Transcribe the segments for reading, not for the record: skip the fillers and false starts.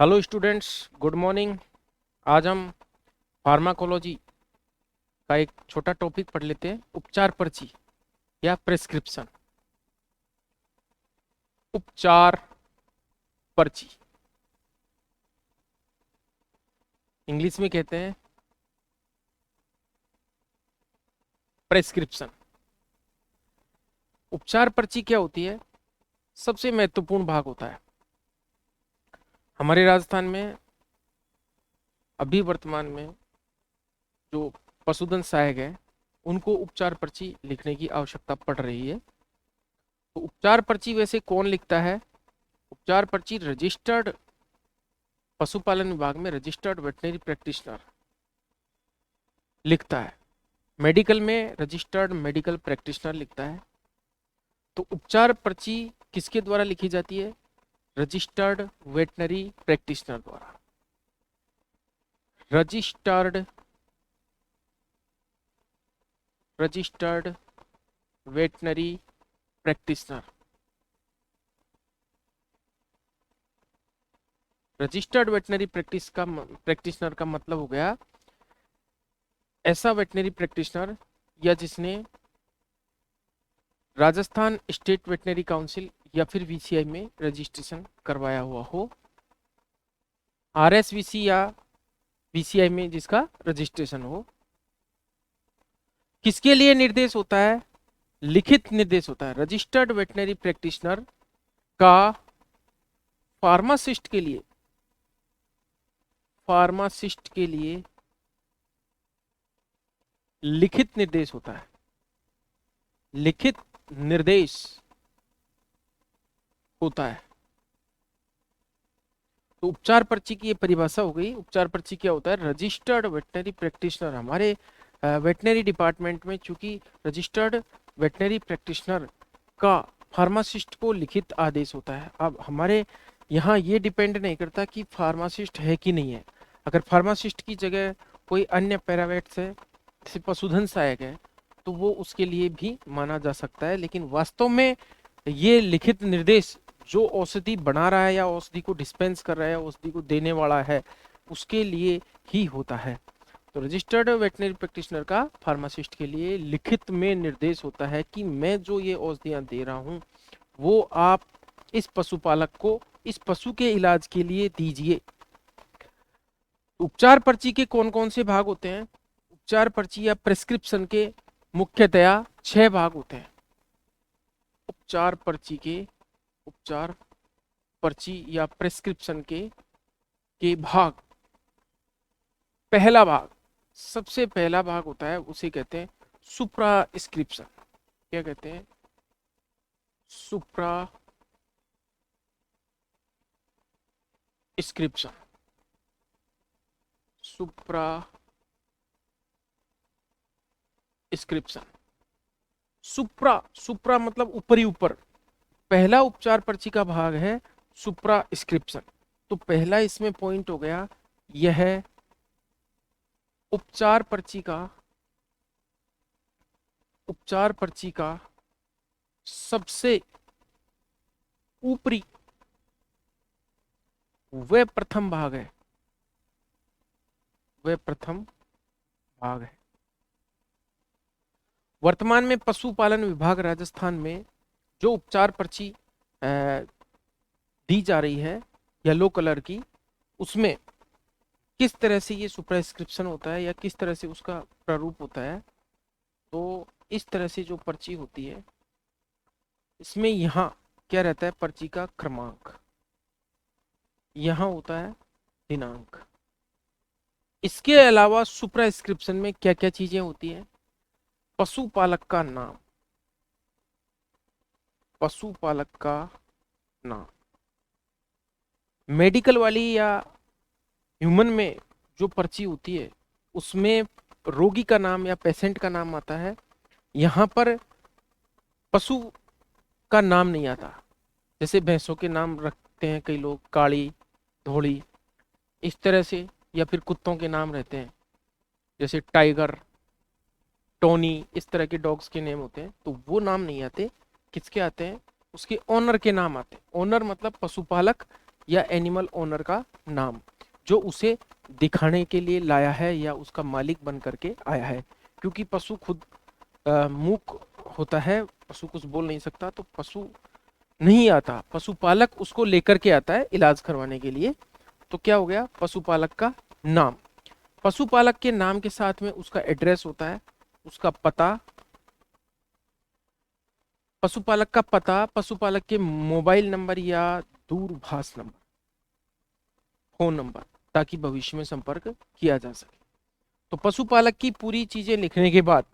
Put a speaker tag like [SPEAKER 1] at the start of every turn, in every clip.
[SPEAKER 1] Hello students, good morning. आज हम pharmacology का एक छोटा टॉपिक पढ़ लेते हैं, उपचार पर्ची या प्रेस्क्रिप्शन। उपचार पर्ची इंग्लिश में कहते हैं प्रेस्क्रिप्शन। उपचार पर्ची क्या होती है? सबसे महत्वपूर्ण भाग होता है। हमारे राजस्थान में अभी वर्तमान में जो पशुधन सहायक है उनको उपचार पर्ची लिखने की आवश्यकता पड़ रही है। तो उपचार पर्ची वैसे कौन लिखता है? उपचार पर्ची रजिस्टर्ड पशुपालन विभाग में रजिस्टर्ड वेटनरी प्रैक्टिशनर लिखता है। मेडिकल में रजिस्टर्ड मेडिकल प्रैक्टिशनर लिखता है। तो उपचार पर्ची किसके द्वारा लिखी जाती है? रजिस्टर्ड वेटनरी प्रैक्टिशनर द्वारा। Registered veterinary practitioner. Registered veterinary practitioner का मतलब हो गया ऐसा वेटनरी प्रैक्टिशनर या जिसने राजस्थान स्टेट वेटनरी काउंसिल या फिर वीसीआई में रजिस्ट्रेशन करवाया हुआ हो। आरएसवीसी या वीसीआई में जिसका रजिस्ट्रेशन हो। किसके लिए निर्देश होता है? लिखित निर्देश होता है। रजिस्टर्ड वेटनरी प्रैक्टिशनर का फार्मासिस्ट के लिए लिखित निर्देश होता है। लिखित निर्देश होता है। तो उपचार पर्ची की ये परिभाषा हो गई। उपचार पर्ची क्या होता है? Registered veterinary practitioner. हमारे वेटनरी डिपार्टमेंट में चूंकि रजिस्टर्ड वेटनरी प्रैक्टिशनर का फार्मासिस्ट को लिखित आदेश होता है। अब हमारे यहाँ ये डिपेंड नहीं करता कि फार्मासिस्ट है कि नहीं है। अगर फार्मासिस्ट की जगह कोई अन्य पैरावेट्स है, जैसे पशुधन सहायक है, तो वो उसके लिए भी माना जा सकता है। लेकिन वास्तव में ये लिखित निर्देश जो औषधि बना रहा है या औषधि को डिस्पेंस कर रहा है, औषधि को देने वाला है, उसके लिए ही होता है। तो रजिस्टर्ड वेटनरी प्रैक्टिशनर का फार्मासिस्ट के लिए लिखित में निर्देश होता है कि मैं जो ये औषधियां दे रहा हूं वो आप इस पशुपालक को इस पशु के इलाज के लिए दीजिए। उपचार पर्ची के कौन कौन से भाग होते हैं? उपचार पर्ची या प्रेस्क्रिप्शन के मुख्यतया 6 भाग होते हैं। उपचार पर्ची या प्रेस्क्रिप्शन के भाग। पहला भाग, सबसे पहला भाग होता है, उसे कहते हैं सुप्रास्क्रिप्शन। क्या कहते हैं? सुप्रास्क्रिप्शन। सुप्रा मतलब ऊपरी ऊपर। पहला उपचार पर्ची का भाग है सुप्रास्क्रिप्शन। तो पहला इसमें पॉइंट हो गया, यह उपचार पर्ची का सबसे ऊपरी वह प्रथम भाग है। वर्तमान में पशुपालन विभाग राजस्थान में जो उपचार पर्ची दी जा रही है येलो कलर की, उसमें किस तरह से ये सुप्रास्क्रिप्शन होता है या किस तरह से उसका प्रारूप होता है। तो इस तरह से जो पर्ची होती है, इसमें यहाँ क्या रहता है? पर्ची का क्रमांक, यहाँ होता है दिनांक। इसके अलावा सुप्रास्क्रिप्शन में क्या क्या चीजें होती हैं? पशुपालक का नाम, मेडिकल वाली या ह्यूमन में जो पर्ची होती है उसमें रोगी का नाम या पेशेंट का नाम आता है। यहाँ पर पशु का नाम नहीं आता। जैसे भैंसों के नाम रखते हैं कई लोग, काली, धोली, इस तरह से, या फिर कुत्तों के नाम रहते हैं जैसे टाइगर, टोनी, इस तरह के डॉग्स के नेम होते हैं। तो वो नाम नहीं आते। किसके आते हैं? उसके ओनर के नाम आते हैं। ओनर मतलब पशुपालक या एनिमल ओनर का नाम जो उसे दिखाने के लिए लाया है या उसका मालिक बन करके आया है। क्योंकि पशु खुद मूक होता है, पशु कुछ बोल नहीं सकता, तो पशु नहीं आता, पशुपालक उसको लेकर के आता है इलाज करवाने के लिए। तो क्या हो गया, पशुपालक का नाम। पशुपालक के नाम के साथ में उसका एड्रेस होता है, उसका पता, पशुपालक का पता, पशुपालक के मोबाइल नंबर या दूरभाष नंबर, फोन नंबर, ताकि भविष्य में संपर्क किया जा सके। तो पशुपालक की पूरी चीजें लिखने के बाद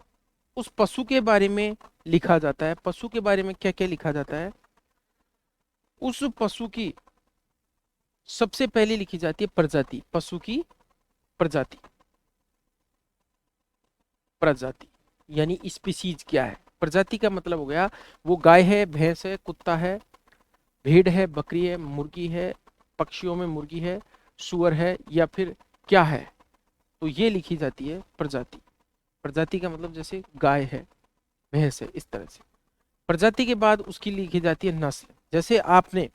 [SPEAKER 1] उस पशु के बारे में लिखा जाता है। पशु के बारे में क्या क्या लिखा जाता है, उस पशु की सबसे पहले लिखी जाती है प्रजाति, पशु की प्रजाति, प्रजाति यानी स्पीसीज क्या है। प्रजाति का मतलब हो गया वो गाय है, भैंस है, कुत्ता है, भेड़ है, बकरी है, मुर्गी है, पक्षियों में मुर्गी है, सुअर है, या फिर क्या है। तो ये लिखी जाती है प्रजाति। प्रजाति का मतलब जैसे गाय है, भैंस है, इस तरह से। प्रजाति के बाद उसकी लिखी जाती है नस्ल। जैसे आपने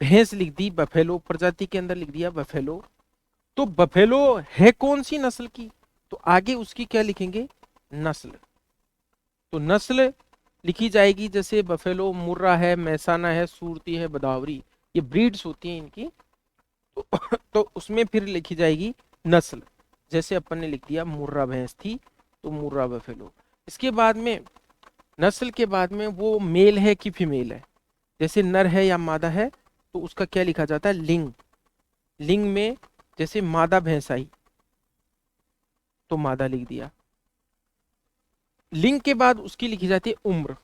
[SPEAKER 1] भैंस लिख दी बफेलो, प्रजाति के अंदर लिख दिया बफेलो, तो बफेलो है कौन सी नस्ल की, तो आगे उसकी क्या लिखेंगे, नस्ल। तो नस्ल लिखी जाएगी, जैसे बफेलो मुर्रा है, मैसाना है, सूरती है, बदावरी, ये ब्रीड्स होती हैं इनकी। तो, तो उसमें फिर लिखी जाएगी नस्ल। जैसे अपन ने लिख दिया मुर्रा भैंस थी, तो मुर्रा बफेलो। इसके बाद में नस्ल के बाद में वो मेल है कि फीमेल है, जैसे नर है या मादा है, तो उसका क्या लिखा जाता है, लिंग। लिंग में जैसे मादा भैंस आई तो मादा लिख दिया। लिंग के बाद उसकी लिखी जाती है उम्र,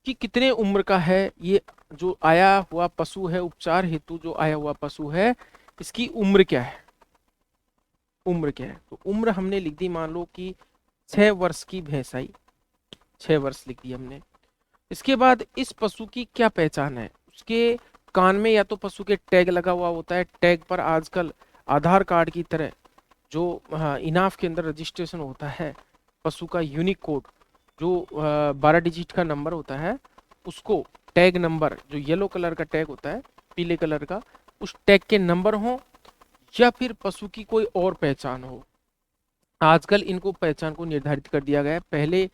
[SPEAKER 1] कि कितने उम्र का है ये जो आया हुआ पशु है, उपचार हेतु जो आया हुआ पशु है, इसकी उम्र क्या है, उम्र क्या है। तो उम्र हमने लिख दी, मान लो कि 6 वर्ष की भैंस आई, 6 वर्ष लिख दी हमने। इसके बाद इस पशु की क्या पहचान है, उसके कान में या तो पशु के टैग लगा हुआ होता है, टैग पर आजकल आधार कार्ड की तरह जो इनाफ के अंदर रजिस्ट्रेशन होता है, पशु का यूनिक कोड जो 12 डिजिट का नंबर होता है, उसको टैग नंबर, जो येलो कलर का टैग होता है, पीले कलर का, उस टैग के नंबर हो, या फिर पशु की कोई और पहचान हो। आजकल इनको पहचान को निर्धारित कर दिया गया है। पहले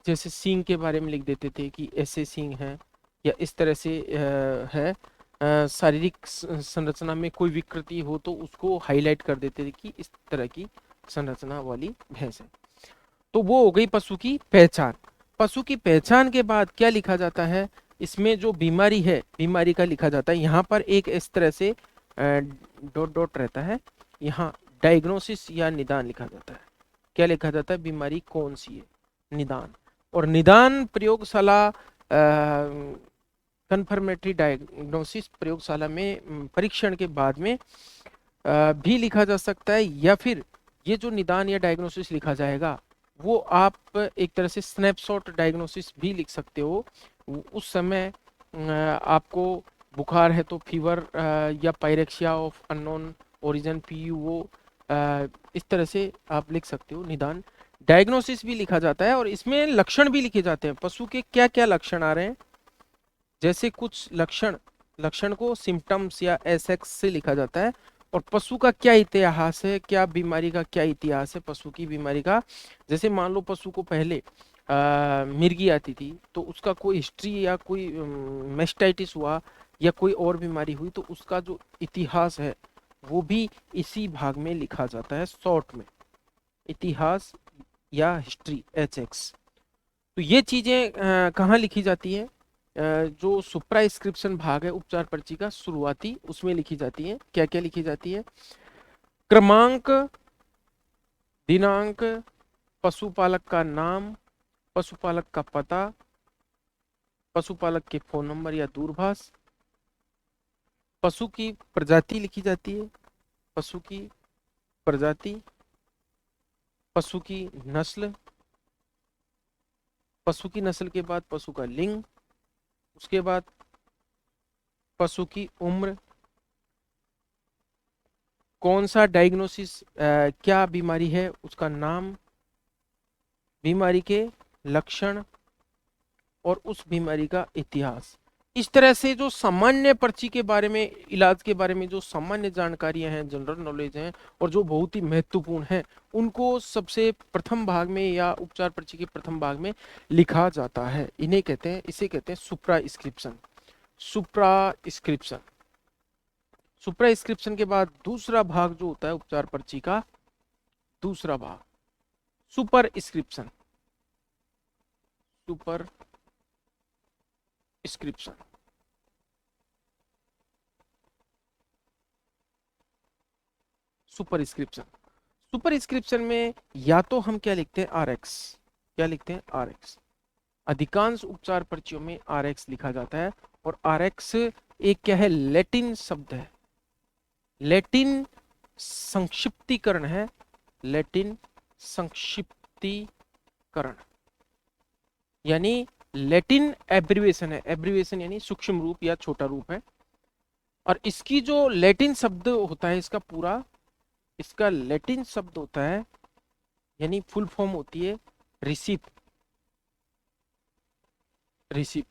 [SPEAKER 1] जैसे सींग के बारे में लिख देते थे कि ऐसे सींग हैं, या इस तरह से है। शारीरिक संरचना में कोई विकृति हो तो उसको हाईलाइट कर देते थे कि इस तरह की संरचना वाली भैंस है। तो वो हो गई पशु की पहचान। पशु की पहचान के बाद क्या लिखा जाता है, इसमें जो बीमारी है, बीमारी का लिखा जाता है। यहाँ पर एक इस तरह से डॉट डॉट रहता है, यहाँ डायग्नोसिस या निदान लिखा जाता है। क्या लिखा जाता है, बीमारी कौन सी है, निदान। और निदान प्रयोगशाला, कन्फर्मेटरी डायग्नोसिस प्रयोगशाला में परीक्षण के बाद में भी लिखा जा सकता है, या फिर ये जो निदान या डायग्नोसिस लिखा जाएगा वो आप एक तरह से स्नैपशॉट डायग्नोसिस भी लिख सकते हो। उस समय आपको बुखार है तो फीवर या pyrexia of unknown origin PUO, इस तरह से आप लिख सकते हो निदान। डायग्नोसिस भी लिखा जाता है और इसमें लक्षण भी लिखे जाते हैं, पशु के क्या क्या लक्षण आ रहे हैं। जैसे कुछ लक्षण को सिम्टम्स या SX से लिखा जाता है, और पशु का क्या इतिहास है, क्या बीमारी का क्या इतिहास है, पशु की बीमारी का। जैसे मान लो पशु को पहले मिर्गी आती थी, तो उसका कोई हिस्ट्री या कोई मेस्टाइटिस हुआ या कोई और बीमारी हुई, तो उसका जो इतिहास है वो भी इसी भाग में लिखा जाता है, शॉर्ट में, इतिहास या हिस्ट्री HX। तो ये चीजें कहाँ लिखी जाती है, जो सुप्रास्क्रिप्शन भाग है उपचार पर्ची का शुरुआती, उसमें लिखी जाती है। क्या क्या लिखी जाती है, क्रमांक, दिनांक, पशुपालक का नाम, पशुपालक का पता, पशुपालक के फोन नंबर या दूरभाष, पशु की प्रजाति लिखी जाती है, पशु की प्रजाति, पशु की नस्ल, पशु की नस्ल के बाद पशु का लिंग, उसके बाद पशु की उम्र, कौन सा डायग्नोसिस, क्या बीमारी है उसका नाम, बीमारी के लक्षण और उस बीमारी का इतिहास। इस तरह से जो सामान्य पर्ची के बारे में, इलाज के बारे में जो सामान्य जानकारियां हैं, जनरल नॉलेज हैं और जो बहुत ही महत्वपूर्ण हैं, उनको सबसे प्रथम भाग में या उपचार पर्ची के प्रथम भाग में लिखा जाता है। इन्हें कहते हैं, इसे कहते हैं सुप्रास्क्रिप्शन। सुप्रास्क्रिप्शन, सुप्रास्क्रिप्शन के बाद दूसरा भाग जो होता है उपचार पर्ची का, दूसरा भाग सुपरस्क्रिप्शन। सुपरस्क्रिप्शन, सुपरस्क्रिप्शन, सुपरस्क्रिप्शन में या तो हम क्या लिखते हैं, आरएक्स, क्या लिखते हैं, आरएक्स। अधिकांश उपचार पर्चियों में आरएक्स लिखा जाता है। और आरएक्स एक क्या है, लैटिन शब्द है, लैटिन संक्षिप्तीकरण है, लैटिन संक्षिप्तीकरण यानी लैटिन एब्रिवेशन है, एब्रिवेशन यानी सूक्ष्म रूप या छोटा रूप है। और इसकी जो लैटिन शब्द होता है, इसका पूरा, इसका लैटिन शब्द होता है, यानी फुल फॉर्म होती है रिसिप, रिसिप।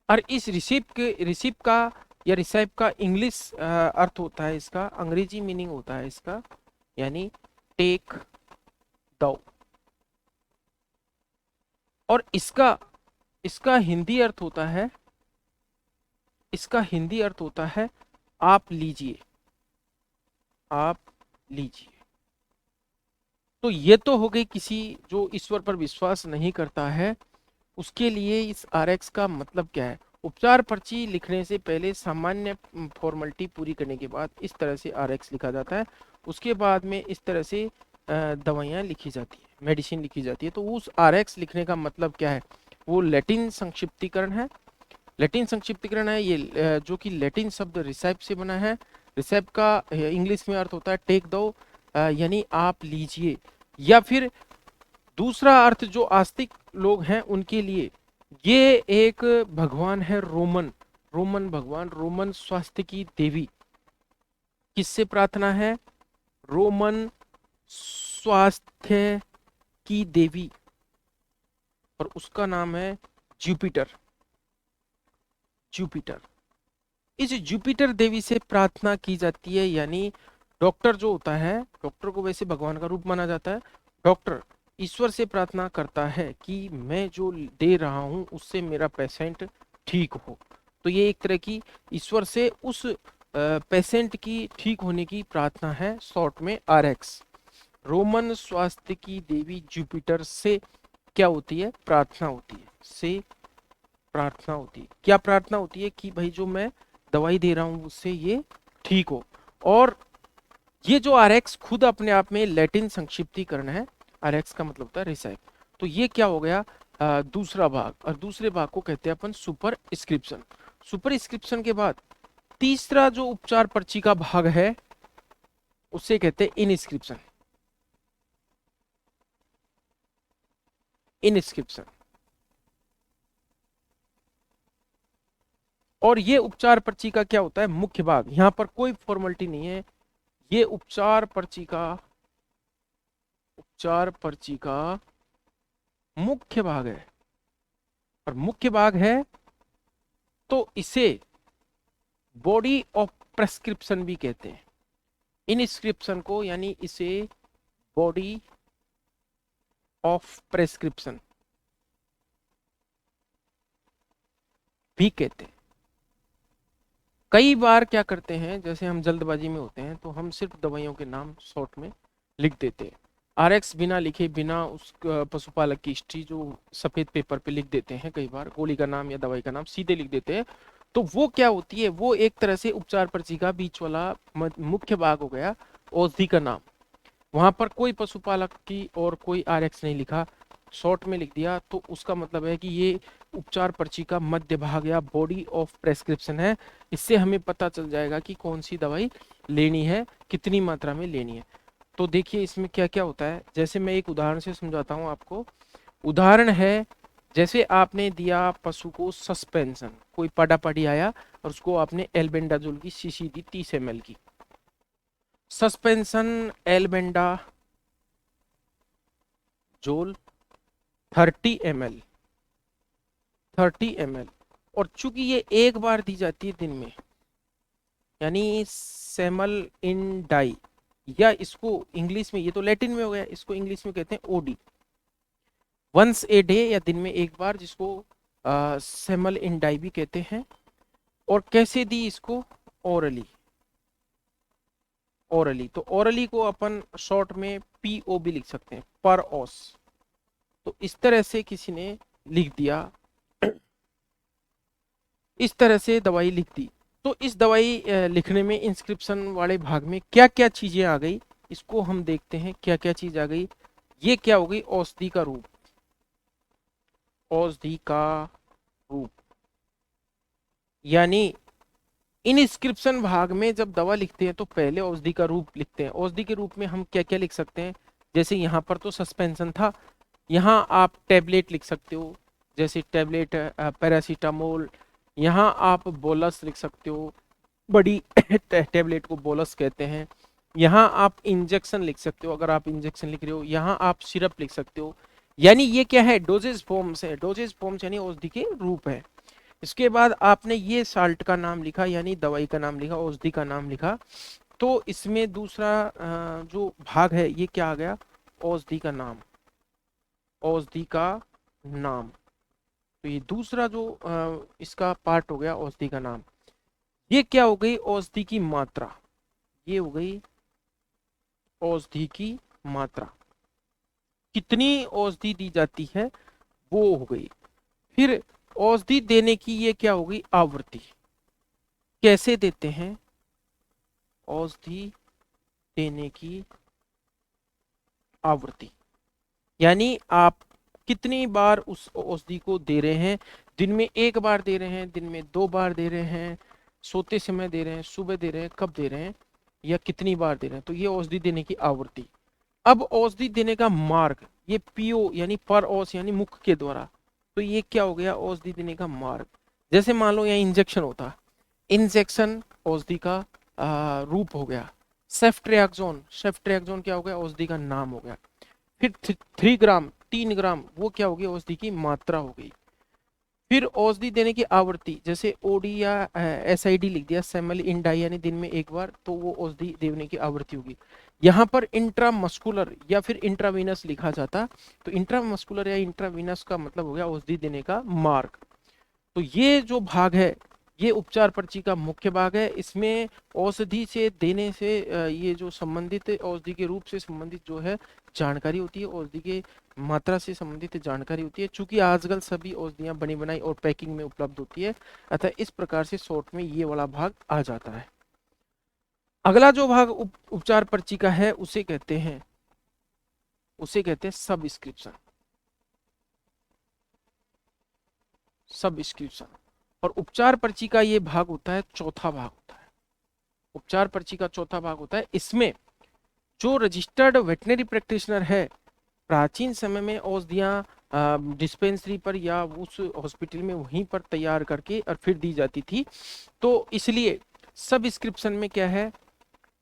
[SPEAKER 1] और इस रिसिप का या रिसाइप का इंग्लिश अर्थ होता है, इसका अंग्रेजी मीनिंग होता है इसका, यानी टेक दो। और इसका इसका हिंदी अर्थ होता है, इसका हिंदी अर्थ होता है आप लीजिए, आप लीजिए। तो ये तो हो गई किसी जो ईश्वर पर विश्वास नहीं करता है उसके लिए इस आरएक्स का मतलब क्या है। उपचार पर्ची लिखने से पहले सामान्य फॉर्मेलिटी पूरी करने के बाद इस तरह से आरएक्स लिखा जाता है। उसके बाद में इस तरह से दवाइयाँ लिखी जाती है, मेडिसिन लिखी जाती है। तो उस आरएक्स लिखने का मतलब क्या है, वो लैटिन संक्षिप्तीकरण है, लैटिन संक्षिप्तीकरण है ये, जो कि लैटिन शब्द रिसाइप से बना है। रिसाइप का इंग्लिश में अर्थ होता है टेक दो, यानी आप लीजिए। या फिर दूसरा अर्थ जो आस्तिक लोग हैं उनके लिए ये एक भगवान है, रोमन, रोमन भगवान, रोमन स्वास्थ्य की देवी। किससे प्रार्थना है, रोमन स्वास्थ्य की देवी, और उसका नाम है जुपिटर, जुपिटर। इस जुपिटर देवी से प्रार्थना की जाती है। यानी डॉक्टर जो होता है, डॉक्टर को वैसे भगवान का रूप माना जाता है, डॉक्टर ईश्वर से प्रार्थना करता है कि मैं जो दे रहा हूं उससे मेरा पेशेंट ठीक हो। तो ये एक तरह की ईश्वर से उस पेशेंट की ठीक होने की प्रार्थना है, शॉर्ट में आरएक्स। रोमन स्वास्थ्य की देवी जुपिटर से क्या होती है, प्रार्थना होती है, से प्रार्थना होती है। क्या प्रार्थना होती है कि भाई जो मैं दवाई दे रहा हूं उससे ये ठीक हो। और ये जो आरएक्स खुद अपने आप में लैटिन संक्षिप्तीकरण है, आरएक्स का मतलब होता है रिसाइप। तो ये क्या हो गया, दूसरा भाग। और दूसरे भाग को कहते हैं अपन सुपर स्क्रिप्शन। सुपर स्क्रिप्शन के बाद तीसरा जो उपचार पर्ची का भाग है उसे कहते हैं इनस्क्रिप्शन, इनस्क्रिप्शन। और ये उपचार पर्ची का क्या होता है, मुख्य भाग। यहां पर कोई फॉर्मेलिटी नहीं है, ये उपचार पर्ची का, उपचार पर्ची का मुख्य भाग है। और मुख्य भाग है तो इसे बॉडी ऑफ प्रेस्क्रिप्शन भी कहते हैं, इनस्क्रिप्शन को, यानी इसे बॉडी ऑफ प्रेस्क्रिप्शन भी कहते हैं। कई बार क्या करते हैं, जैसे हम जल्दबाजी में होते हैं तो हम सिर्फ दवाइयों के नाम शॉर्ट में लिख देते हैं, आरएक्स बिना लिखे, बिना उस पशुपालक की हिस्ट्री जो सफेद पेपर पे लिख देते हैं, कई बार गोली का नाम या दवाई का नाम सीधे लिख देते हैं। तो वो क्या होती है, वो एक तरह से उपचार पर्ची का बीच वाला मुख्य भाग हो गया, औषधि का नाम। वहां पर कोई पशुपालक की और कोई आरएक्स नहीं लिखा, शॉर्ट में लिख दिया, तो उसका मतलब है कि ये उपचार पर्ची का मध्य भाग या बॉडी ऑफ प्रेस्क्रिप्शन है। इससे हमें पता चल जाएगा कि कौन सी दवाई लेनी है, कितनी मात्रा में लेनी है। तो देखिए इसमें क्या क्या होता है, जैसे मैं एक उदाहरण से समझाता हूँ आपको। उदाहरण है, जैसे आपने दिया पशु को सस्पेंशन, कोई पाडापाडी आया और उसको आपने एल्बेंडाजोल की शीशी दी 30 ml की। Suspension albendazole 30 ml, 30 ml। और चूंकि ये एक बार दी जाती है दिन में, यानी सेमल इन डाई, या इसको इंग्लिश में, ये तो लैटिन में हो गया, इसको इंग्लिश में कहते हैं ओडी, वंस ए डे या दिन में एक बार, जिसको सेमल इन डाई भी कहते हैं। और कैसे दी इसको? ओरली। ओरली, तो ओरली को अपन शॉर्ट में पीओ भी लिख सकते हैं, पर ओस। तो इस तरह से किसी ने लिख दिया, इस तरह से दवाई लिख दी। तो इस दवाई लिखने में इंस्क्रिप्शन वाले भाग में क्या क्या चीजें आ गई, इसको हम देखते हैं क्या क्या चीज आ गई। ये क्या हो गई? औषधि का रूप, औषधि का रूप, यानी इंस्क्रिप्शन भाग में जब दवा लिखते हैं तो पहले औषधि का रूप लिखते हैं। औषधि के रूप में हम क्या क्या लिख सकते हैं? जैसे यहाँ पर तो सस्पेंशन था, यहाँ आप टैबलेट लिख सकते हो, जैसे टैबलेट पैरासीटामोल। यहाँ आप बोलस लिख सकते हो, बड़ी टैबलेट को बोलस कहते हैं। यहाँ आप इंजेक्शन लिख सकते हो, अगर आप इंजेक्शन लिख रहे हो। यहाँ आप सिरप लिख सकते हो। यानी ये क्या है? डोजेज फॉर्म्स है। डोजेज फॉर्म्स यानी औषधि के रूप है। इसके बाद आपने ये साल्ट का नाम लिखा, यानी दवाई का नाम लिखा, औषधि का नाम लिखा। तो इसमें दूसरा जो भाग है ये क्या आ गया? औषधि का नाम, औषधि का नाम। तो ये दूसरा जो इसका पार्ट हो गया, औषधि का नाम। ये क्या हो गई? औषधि की मात्रा। ये हो गई औषधि की मात्रा, कितनी औषधि दी जाती है वो हो गई। फिर औषधि देने की ये क्या हो गई? आवृत्ति, कैसे देते हैं औषधि देने की आवृत्ति, यानी आप कितनी बार उस औषधि को दे रहे हैं। दिन में एक बार दे रहे हैं, दिन में दो बार दे रहे हैं, सोते समय दे रहे हैं, सुबह दे रहे हैं, कब दे रहे हैं, या कितनी बार दे रहे हैं। तो ये औषधि देने की आवृत्ति। अब औषधि देने का मार्ग, ये पीओ यानी पर औस यानी मुख के द्वारा। तो ये क्या हो गया? औषधि देने का मार्ग। जैसे मान लो यहाँ इंजेक्शन होता, इंजेक्शन औषधि का रूप हो गया। सेफ्ट्रियाक्सोन, सेफ्ट्रियाक्सोन क्या हो गया? औषधि का नाम हो गया। फिर 3 ग्राम, 3 ग्राम, वो क्या होगी? औषधि की मात्रा हो गई। फिर औषधि देने की आवृत्ति, जैसे ओडी या एसआईडी लिख दिया, सेमल इन डाई, यानी दिन में एक बार, तो वो औषधि देने की आवृत्ति होगी। यहाँ पर इंट्रामस्कुलर या फिर इंट्रावीनस लिखा जाता, तो इंट्रामस्कुलर या इंट्रावीनस का मतलब हो गया औषधि देने का मार्ग। तो ये जो भाग है ये उपचार पर्ची का मुख्य भाग है। इसमें औषधि से देने से ये जो संबंधित औषधि के रूप से संबंधित जो है जानकारी होती है, औषधि के मात्रा से संबंधित जानकारी होती है। चूंकि आजकल सभी औषधियां बनी बनाई और पैकिंग में उपलब्ध होती है, अतः इस प्रकार से शॉर्ट में ये वाला भाग आ जाता है। अगला जो भाग उपचार पर्ची का है उसे कहते हैं सबस्क्रिप्शन, सबस्क्रिप्शन। और उपचार पर्ची का ये भाग होता है, चौथा भाग होता है। उपचार पर्ची का चौथा भाग होता है। इसमें जो रजिस्टर्ड वेटनरी प्रैक्टिशनर है, प्राचीन समय में औषधियां डिस्पेंसरी पर या उस हॉस्पिटल में वहीं पर तैयार करके और फिर दी जाती थी। तो इसलिए सबस्क्रिप्शन में क्या है,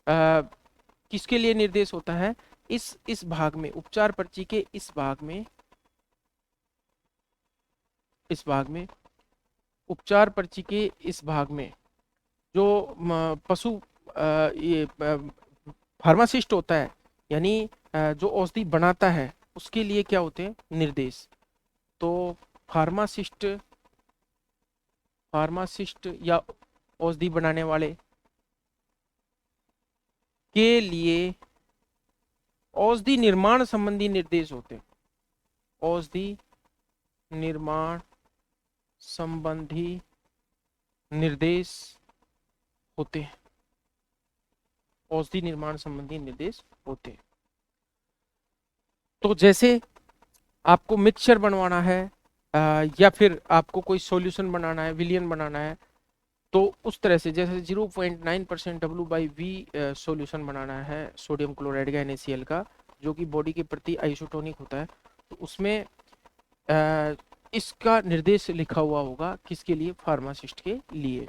[SPEAKER 1] किसके लिए निर्देश होता है? इस भाग में, उपचार पर्ची के इस भाग में, उपचार पर्ची के इस भाग में जो पशु ये फार्मासिस्ट होता है, यानी जो औषधि बनाता है, उसके लिए क्या होते हैं? निर्देश। तो फार्मासिस्ट, या औषधि बनाने वाले के लिए औषधि निर्माण संबंधी निर्देश होते हैं। औषधि निर्माण संबंधी निर्देश होते हैं। औषधि निर्माण संबंधी निर्देश होते हैं। तो जैसे आपको मिक्सचर बनवाना है या फिर आपको कोई सॉल्यूशन बनाना है, विलियन बनाना है, तो उस तरह से जैसे 0.9% W/V सॉल्यूशन बनाना है सोडियम क्लोराइड का, NaCl का, जो कि बॉडी के प्रति आइसोटोनिक होता है, तो उसमें इसका निर्देश लिखा हुआ होगा। किसके लिए? फार्मासिस्ट के लिए।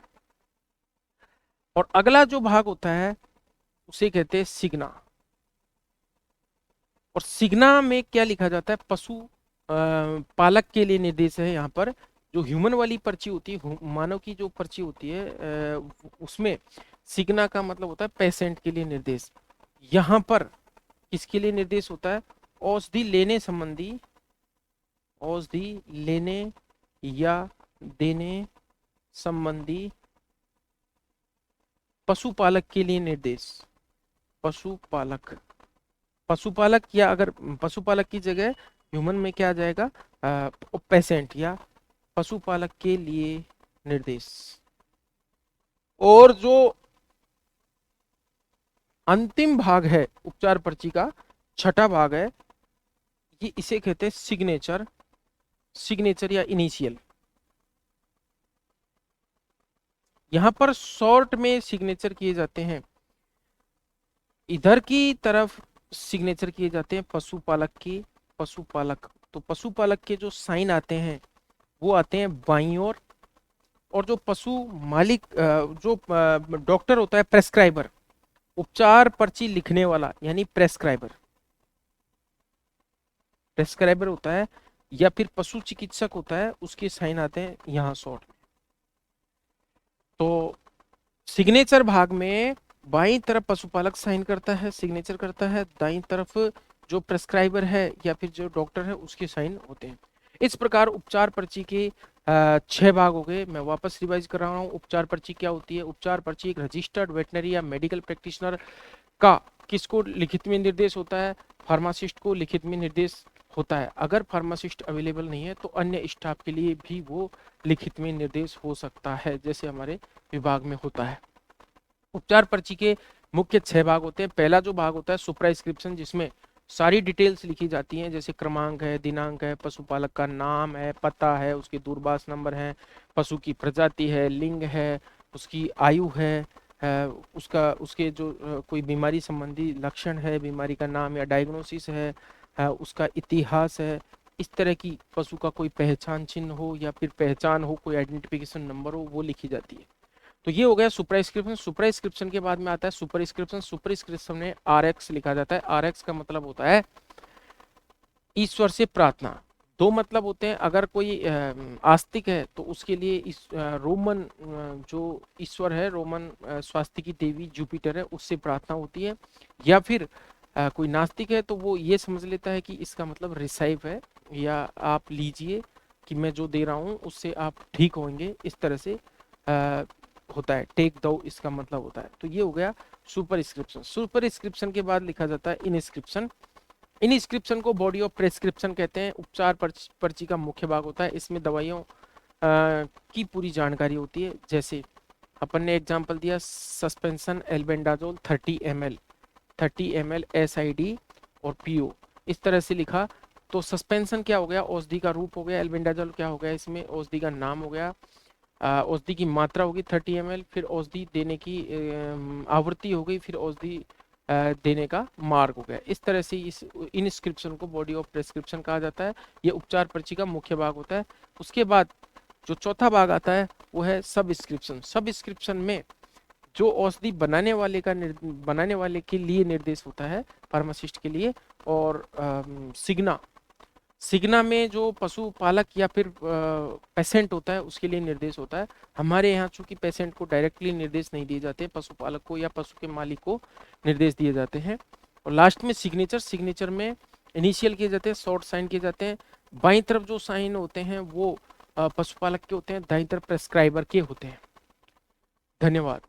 [SPEAKER 1] और अगला जो भाग होता है उसे कहते हैं सिग्ना। और सिग्ना में क्या लिखा जाता है? पशु पालक के लिए निर्देश है यहाँ पर जो ह्यूमन वाली पर्ची होती है, मानव की जो पर्ची होती है, उसमें सिग्ना का मतलब होता है पेशेंट के लिए निर्देश। यहाँ पर किसके लिए निर्देश होता है? औषधि लेने संबंधी, औषधि लेने या देने संबंधी पशुपालक के लिए निर्देश। पशुपालक, पशुपालक, या अगर पशुपालक की जगह ह्यूमन में क्या आ जाएगा, पेशेंट या पशुपालक के लिए निर्देश। और जो अंतिम भाग है उपचार पर्ची का, छठा भाग है, ये इसे कहते हैं सिग्नेचर, सिग्नेचर या इनिशियल। यहां पर शॉर्ट में सिग्नेचर किए जाते हैं, इधर की तरफ सिग्नेचर किए जाते हैं पशुपालक की, पशुपालक। तो पशुपालक के जो साइन आते हैं वो आते हैं बाईं ओर, और जो पशु मालिक, जो डॉक्टर होता है, प्रेस्क्राइबर, उपचार पर्ची लिखने वाला यानी प्रेस्क्राइबर, प्रेस्क्राइबर होता है या फिर पशु चिकित्सक होता है, उसके साइन आते हैं यहाँ शॉर्ट में। तो सिग्नेचर भाग में बाईं तरफ पशुपालक साइन करता है, सिग्नेचर करता है, दाईं तरफ जो प्रेस्क्राइबर है या फिर जो डॉक्टर है उसके साइन होते हैं। इस प्रकार उपचार पर्ची के 6 भाग हो गए। मैं वापस रिवाइज कर रहा हूँ, उपचार पर्ची क्या होती है। उपचार पर्ची एक रजिस्टर्ड वेटनरी या मेडिकल प्रैक्टिशनर का किसको लिखित में निर्देश होता है? फार्मासिस्ट को लिखित में निर्देश होता है। अगर फार्मासिस्ट अवेलेबल नहीं है तो अन्य स्टाफ के लिए भी वो लिखित में निर्देश हो सकता है, जैसे हमारे विभाग में होता है। उपचार पर्ची के मुख्य 6 भाग होते हैं। पहला जो भाग होता है सुप्रास्क्रिप्शन, जिसमें सारी डिटेल्स लिखी जाती हैं, जैसे क्रमांक है, दिनांक है, पशुपालक का नाम है, पता है, उसके दूरभाष नंबर है, पशु की प्रजाति है, लिंग है, उसकी आयु है, उसका उसके जो कोई बीमारी संबंधी लक्षण है, बीमारी का नाम या डायग्नोसिस है, उसका इतिहास है, इस तरह की पशु का कोई पहचान चिन्ह हो या फिर पहचान हो, कोई आइडेंटिफिकेशन नंबर हो, वो लिखी जाती है। तो ये हो गया सुपरस्क्रिप्शन। सुपरस्क्रिप्शन के बाद में आता है सुपरस्क्रिप्शन। सुपरस्क्रिप्शन में आरएक्स लिखा जाता है। आरएक्स का मतलब होता है ईश्वर से प्रार्थना। दो मतलब होते हैं, अगर कोई आस्तिक है तो उसके लिए इस रोमन जो ईश्वर है, रोमन स्वास्थ्य की देवी जुपिटर है, उससे प्रार्थना होती है। या फिर कोई नास्तिक है तो वो ये समझ लेता है कि इसका मतलब रिसाइव है, या आप लीजिए कि मैं जो दे रहा हूँ उससे आप ठीक होंगे, इस तरह से होता है। टेक दो इसका मतलब होता है। तो ये हो गया सुपरस्क्रिप्शन। सुपरस्क्रिप्शन के बाद लिखा जाता है इनस्क्रिप्शन। इनस्क्रिप्शन को बॉडी ऑफ प्रेस्क्रिप्शन कहते हैं। उपचार पर्ची का मुख्य भाग होता है। इसमें दवाइयों की पूरी जानकारी होती है। जैसे अपन ने एग्जांपल दिया, suspension albendazole 30 ml, 30 ml SID और PO, इस तरह से लिखा। तो सस्पेंशन क्या हो गया? औषधि का रूप हो गया। एल्बेंडाजोल क्या हो गया? इसमें औषधि का नाम हो गया। औषधि की मात्रा होगी 30 ml, फिर औषधि देने की आवृत्ति हो गई, फिर औषधि देने का मार्ग हो गया। इस तरह से इस इनस्क्रिप्शन को बॉडी ऑफ प्रेस्क्रिप्शन कहा जाता है। ये उपचार पर्ची का मुख्य भाग होता है। उसके बाद जो चौथा भाग आता है वो है सबस्क्रिप्शन। सबस्क्रिप्शन में जो औषधि बनाने वाले का बनाने वाले के लिए निर्देश होता है, फार्मासिस्ट के लिए। और सिग्ना, सिग्ना में जो पशुपालक या फिर पेशेंट होता है उसके लिए निर्देश होता है। हमारे यहाँ चूंकि पेशेंट को डायरेक्टली निर्देश नहीं दिए जाते, पशुपालक को या पशु के मालिक को निर्देश दिए जाते हैं। और लास्ट में सिग्नेचर, सिग्नेचर में इनिशियल किए जाते हैं, शॉर्ट साइन किए जाते हैं। बाईं तरफ जो साइन होते हैं वो पशुपालक के होते हैं, दाईं तरफ प्रेस्क्राइबर के होते हैं। धन्यवाद।